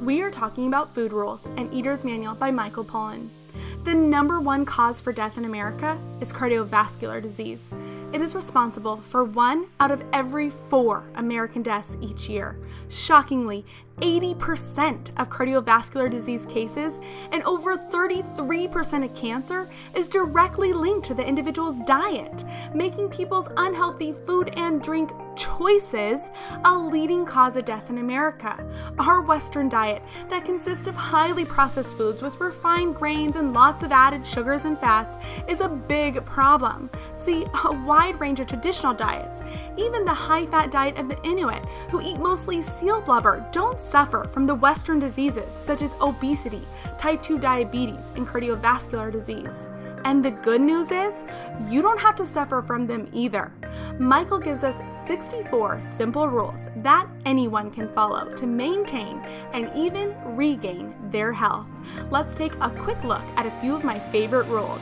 We are talking about Food Rules, an Eater's Manual by Michael Pollan. The number one cause for death in America is cardiovascular disease. It is responsible for 1 out of every 4 American deaths each year. Shockingly, 80% of cardiovascular disease cases and over 33% of cancer is directly linked to the individual's diet, making people's unhealthy food and drink choices a leading cause of death in America. Our Western diet that consists of highly processed foods with refined grains and lots of added sugars and fats is a big problem. See, a wide range of traditional diets, even the high-fat diet of the Inuit, who eat mostly seal blubber, don't suffer from the Western diseases such as obesity, type 2 diabetes, and cardiovascular disease. And the good news is, you don't have to suffer from them either. Michael gives us 64 simple rules that anyone can follow to maintain and even regain their health. Let's take a quick look at a few of my favorite rules.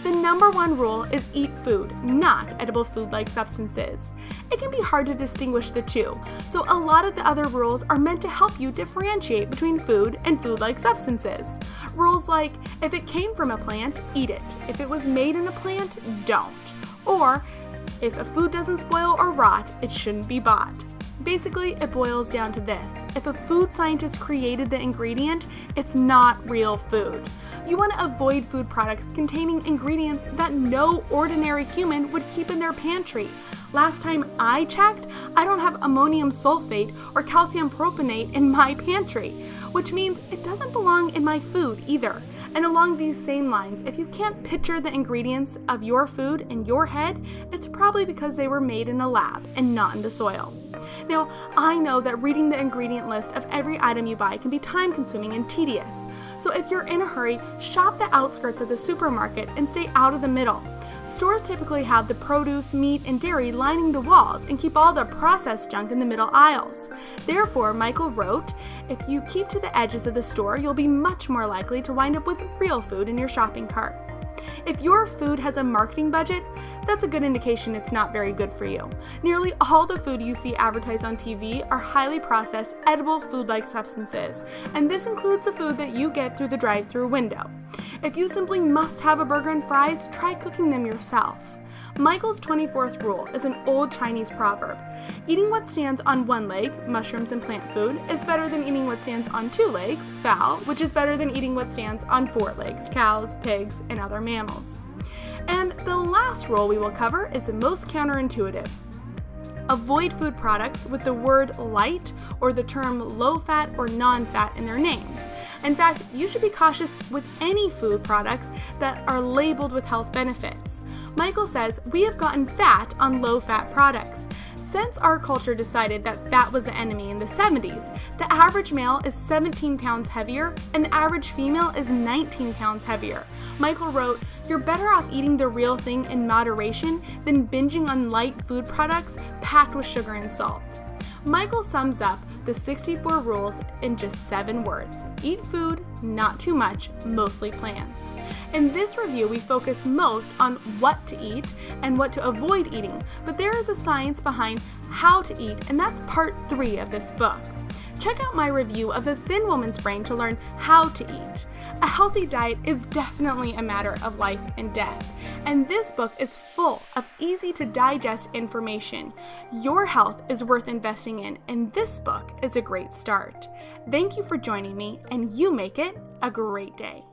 The number one rule is eat food, not edible food-like substances. It can be hard to distinguish the two, so a lot of the other rules are meant to help you differentiate between food and food-like substances. Rules like, if it came from a plant, eat it. If it was made in a plant, don't. Or, if a food doesn't spoil or rot, it shouldn't be bought. Basically, it boils down to this. If a food scientist created the ingredient, it's not real food. You want to avoid food products containing ingredients that no ordinary human would keep in their pantry. Last time I checked, I don't have ammonium sulfate or calcium propionate in my pantry, which means it doesn't belong in my food either. And along these same lines, if you can't picture the ingredients of your food in your head, it's probably because they were made in a lab and not in the soil. Now, I know that reading the ingredient list of every item you buy can be time-consuming and tedious. So if you're in a hurry, shop the outskirts of the supermarket and stay out of the middle. Stores typically have the produce, meat, and dairy lining the walls and keep all the processed junk in the middle aisles. Therefore, Michael wrote, if you keep to the edges of the store, you'll be much more likely to wind up with real food in your shopping cart. If your food has a marketing budget, that's a good indication it's not very good for you. Nearly all the food you see advertised on TV are highly processed, edible food-like substances, and this includes the food that you get through the drive-thru window. If you simply must have a burger and fries, try cooking them yourself. Michael's 24th rule is an old Chinese proverb. Eating what stands on one leg, mushrooms and plant food, is better than eating what stands on 2 legs, fowl, which is better than eating what stands on 4 legs, cows, pigs, and other mammals. And the last rule we will cover is the most counterintuitive. Avoid food products with the word light or the term low-fat or non-fat in their names. In fact, you should be cautious with any food products that are labeled with health benefits. Michael says we have gotten fat on low-fat products. Since our culture decided that fat was the enemy in the 70s, the average male is 17 pounds heavier and the average female is 19 pounds heavier. Michael wrote, "You're better off eating the real thing in moderation than binging on light food products packed with sugar and salt." Michael sums up the 64 rules in just 7 words. Eat food, not too much, mostly plants. In this review, we focus most on what to eat and what to avoid eating, but there is a science behind how to eat, and that's part 3 of this book. Check out my review of The Thin Woman's Brain to learn how to eat. A healthy diet is definitely a matter of life and death, and this book is full of easy to digest information. Your health is worth investing in, and this book is a great start. Thank you for joining me, and you make it a great day.